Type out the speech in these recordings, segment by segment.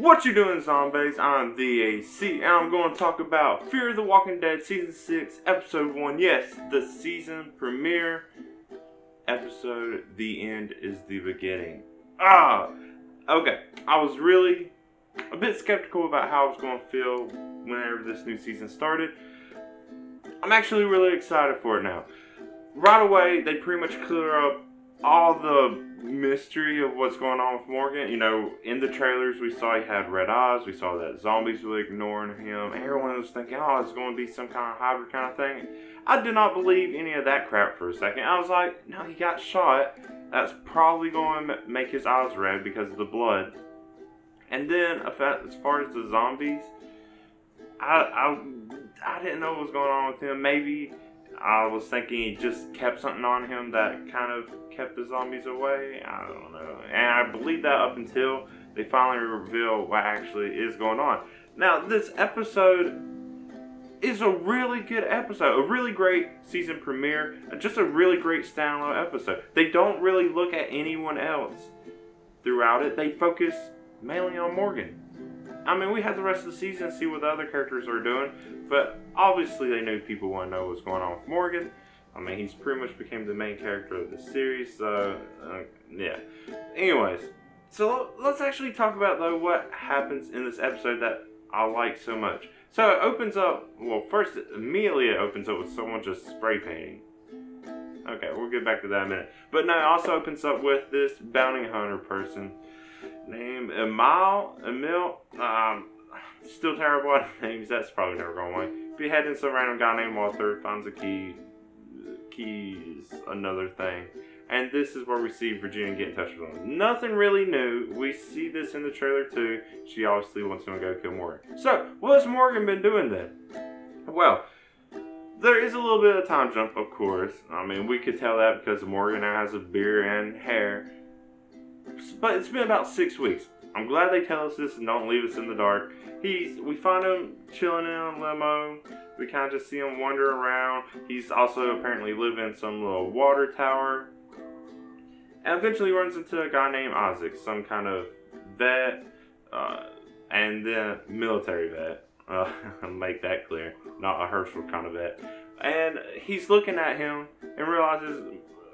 What you doing, zombies? I'm the AC, and I'm going to talk about Fear the Walking Dead Season 6, Episode 1. Yes, the season premiere episode. The end is the beginning. Okay. I was really a bit skeptical about how I was going to feel whenever this new season started. I'm actually really excited for it now. Right away, they pretty much clear up all the mystery of what's going on with Morgan. You know, in the trailers we saw he had red eyes. We saw that zombies were ignoring him. Everyone was thinking, oh, it's going to be some kind of hybrid kind of thing. I did not believe any of that crap for a second. I was like, no, he got shot. That's probably going to make his eyes red because of the blood. And then, as far as the zombies, I didn't know what was going on with him. Maybe I was thinking he just kept something on him that kind of kept the zombies away. I don't know. And I believe that up until they finally reveal what actually is going on. Now, this episode is a really good episode. A really great season premiere. Just a really great standalone episode. They don't really look at anyone else throughout it. They focus mainly on Morgan. I mean, we had the rest of the season to see what the other characters are doing, but obviously they knew people want to know what's going on with Morgan. I mean, he's pretty much became the main character of the series, so, yeah. Anyways, so let's actually talk about, though, what happens in this episode that I like so much. So it opens up, well, first, immediately it opens up with someone just spray painting. Okay, we'll get back to that in a minute. But no, it also opens up with this bounty hunter person named Emil, still terrible at names, that's probably never going away. Beheading some random guy named Walter, finds a keys, another thing. And this is where we see Virginia get in touch with him. Nothing really new, we see this in the trailer too. She obviously wants him to go kill Morgan. So, what has Morgan been doing then? Well, there is a little bit of time jump, of course. I mean, we could tell that because Morgan now has a beard and hair. But it's been about 6 weeks. I'm glad they tell us this and don't leave us in the dark. We find him chilling in a limo. We kind of just see him wander around. He's also apparently living in some little water tower. And eventually runs into a guy named Isaac, some kind of vet, and then military vet. Make that clear. Not a Herschel kind of vet. And he's looking at him and realizes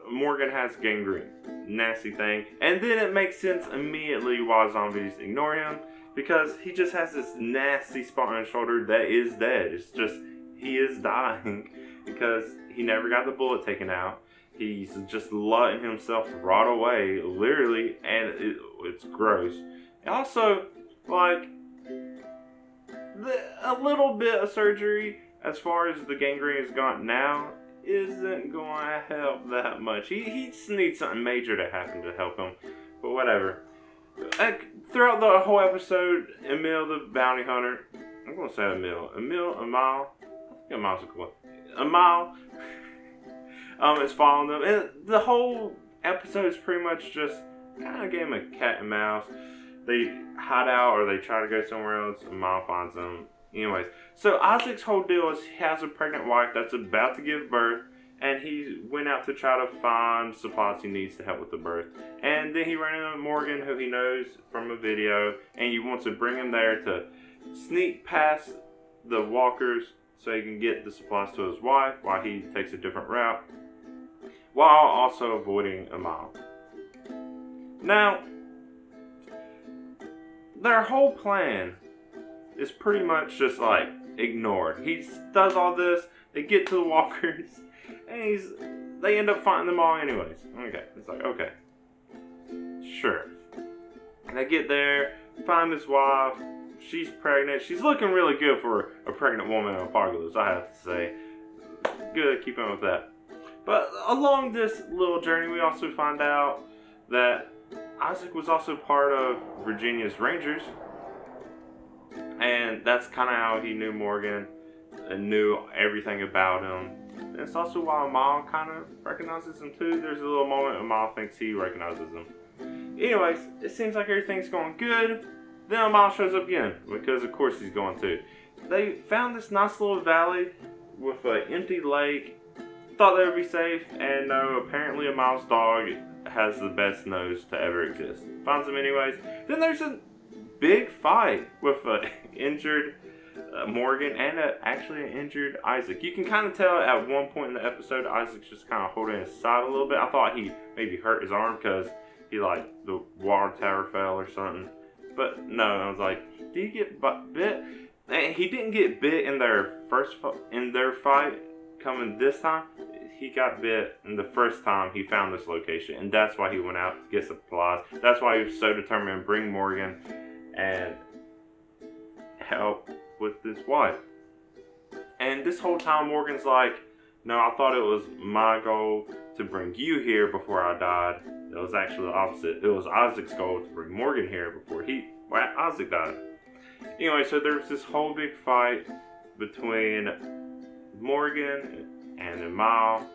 Morgan has gangrene. Nasty thing. And then it makes sense immediately why zombies ignore him. Because he just has this nasty spot on his shoulder that is dead. It's just, he is dying. Because he never got the bullet taken out. He's just letting himself rot away. Literally. And it's gross. Also, like, a little bit of surgery as far as the gangrene has gone now isn't going to help that much. He just needs something major to happen to help him. But whatever. Throughout the whole episode, Emil the bounty hunter, I'm going to say Emil, I think Emil's a cool one. Emil is following them. And the whole episode is pretty much just kind of a game of cat and mouse. They hide out or they try to go somewhere else. Emil finds them. Anyways, so Isaac's whole deal is he has a pregnant wife that's about to give birth, and he went out to try to find supplies he needs to help with the birth. And then he ran into Morgan, who he knows from a video, and he wants to bring him there to sneak past the walkers so he can get the supplies to his wife while he takes a different route, while also avoiding Emil. Now, their whole plan is pretty much just like ignored. He does all this, they get to the walkers, and they end up fighting them all anyways. Okay, it's like, okay, sure. They get there, find his wife, she's pregnant. She's looking really good for a pregnant woman in apocalypse, I have to say. Good, keep on with that. But along this little journey, we also find out that Isaac was also part of Virginia's Rangers. And that's kind of how he knew Morgan and knew everything about him. And it's also why Emil kind of recognizes him too. There's a little moment Emil thinks he recognizes him. Anyways, it seems like everything's going good. Then Emil shows up again, because of course he's going to. They found this nice little valley with an empty lake. Thought they would be safe, and no, apparently Emil's dog has the best nose to ever exist. Finds him anyways. Then there's a big fight with an injured Morgan and actually an injured Isaac. You can kind of tell at one point in the episode, Isaac's just kind of holding his side a little bit. I thought he maybe hurt his arm because he the water tower fell or something. But no, I was like, did he get bit? And he didn't get bit in their fight coming this time. He got bit in the first time he found this location, and that's why he went out to get supplies. That's why he was so determined to bring Morgan and help with this wife. And this whole time Morgan's like, no, I thought it was my goal to bring you here before I died. It was actually the opposite. It was Isaac's goal to bring Morgan here before Isaac died. Anyway, so there's this whole big fight between Morgan and Amal.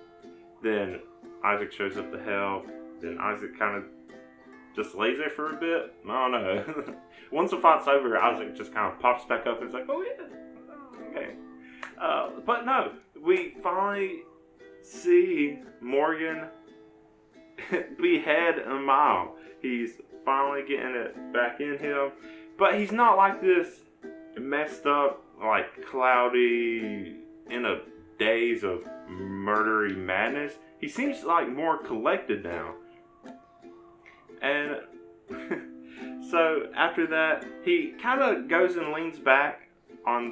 Then Isaac shows up to help. Then Isaac kind of just lays there for a bit. I don't know. Once the fight's over, Isaac just kind of pops back up and is like, oh yeah, okay. But no, we finally see Morgan behead Amal. He's finally getting it back in him. But he's not like this messed up, like cloudy, in a daze of murdery madness. He seems like more collected now. And so after that, he kind of goes and leans back on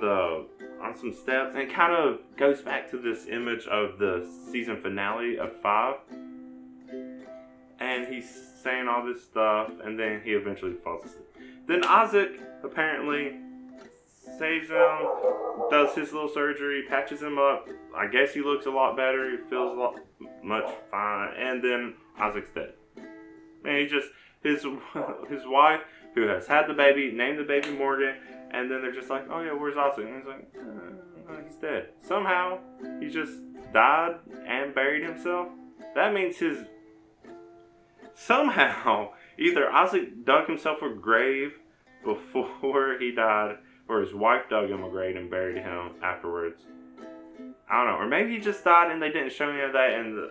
some steps and kind of goes back to this image of the season finale of 5. And he's saying all this stuff, and then he eventually falls asleep. Then Isaac apparently saves him, does his little surgery, patches him up. I guess he looks a lot better. He feels much fine. And then Isaac's dead. And he just, his wife, who has had the baby, named the baby Morgan. And then they're just like, oh yeah, where's Isaac? And he's like, he's dead. Somehow, he just died and buried himself. That means somehow, either Isaac dug himself a grave before he died, or his wife dug him a grave and buried him afterwards. I don't know. Or maybe he just died and they didn't show any of that. And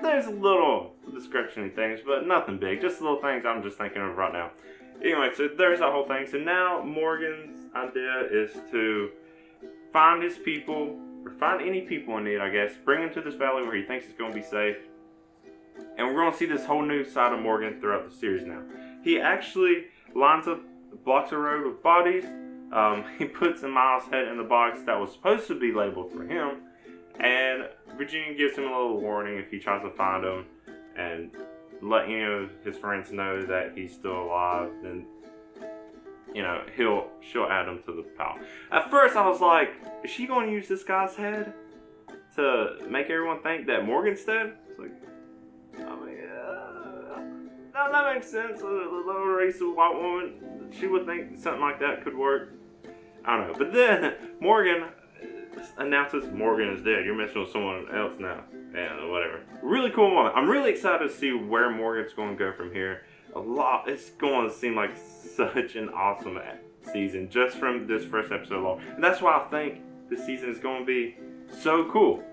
there's a little description of things, but nothing big. Just little things I'm just thinking of right now. Anyway, so there's that whole thing. So now Morgan's idea is to find his people, or find any people in need, I guess. Bring them to this valley where he thinks it's going to be safe. And we're going to see this whole new side of Morgan throughout the series now. He actually lines up, blocks a road with bodies. He puts Miles' head in the box that was supposed to be labeled for him. And Virginia gives him a little warning if he tries to find him and let any of his friends know that he's still alive. Then, she'll add him to the pile. At first, I was like, is she going to use this guy's head to make everyone think that Morgan's dead? It's like, that makes sense. A little racist white woman, she would think something like that could work. I don't know. But then Morgan announces Morgan is dead. You're messing with someone else now. Yeah, whatever. Really cool moment. I'm really excited to see where Morgan's going to go from here. It's going to seem like such an awesome season just from this first episode alone. And that's why I think this season is going to be so cool.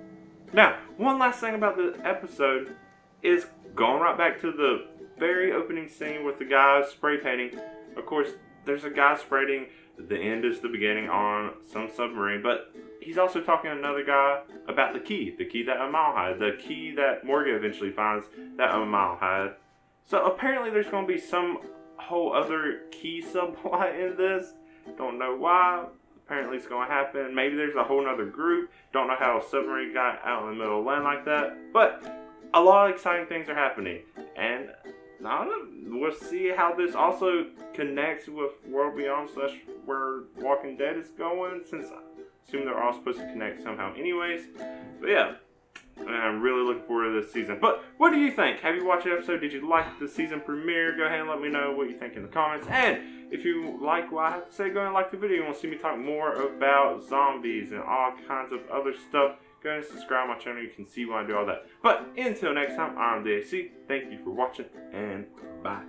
Now, one last thing about the episode is going right back to the very opening scene with the guy spray painting. Of course, there's a guy spraying. The end is the beginning on some submarine, but he's also talking to another guy about the key that Amal had, the key that Morgan eventually finds that Amal had. So apparently there's going to be some whole other key subplot in this. Don't know why. Apparently it's going to happen. Maybe there's a whole other group. Don't know how a submarine got out in the middle of land like that. But a lot of exciting things are happening. And I don't know, we'll see how this also connects with World Beyond / where Walking Dead is going, since I assume they're all supposed to connect somehow anyways. But yeah, I'm really looking forward to this season. But what do you think? Have you watched the episode? Did you like the season premiere? Go ahead and let me know what you think in the comments. And if you like what I have to say, go ahead and like the video. You want to see me talk more about zombies and all kinds of other stuff, go ahead and subscribe to my channel. You can see when I do all that. But until next time, I'm DAC. Thank you for watching, and bye.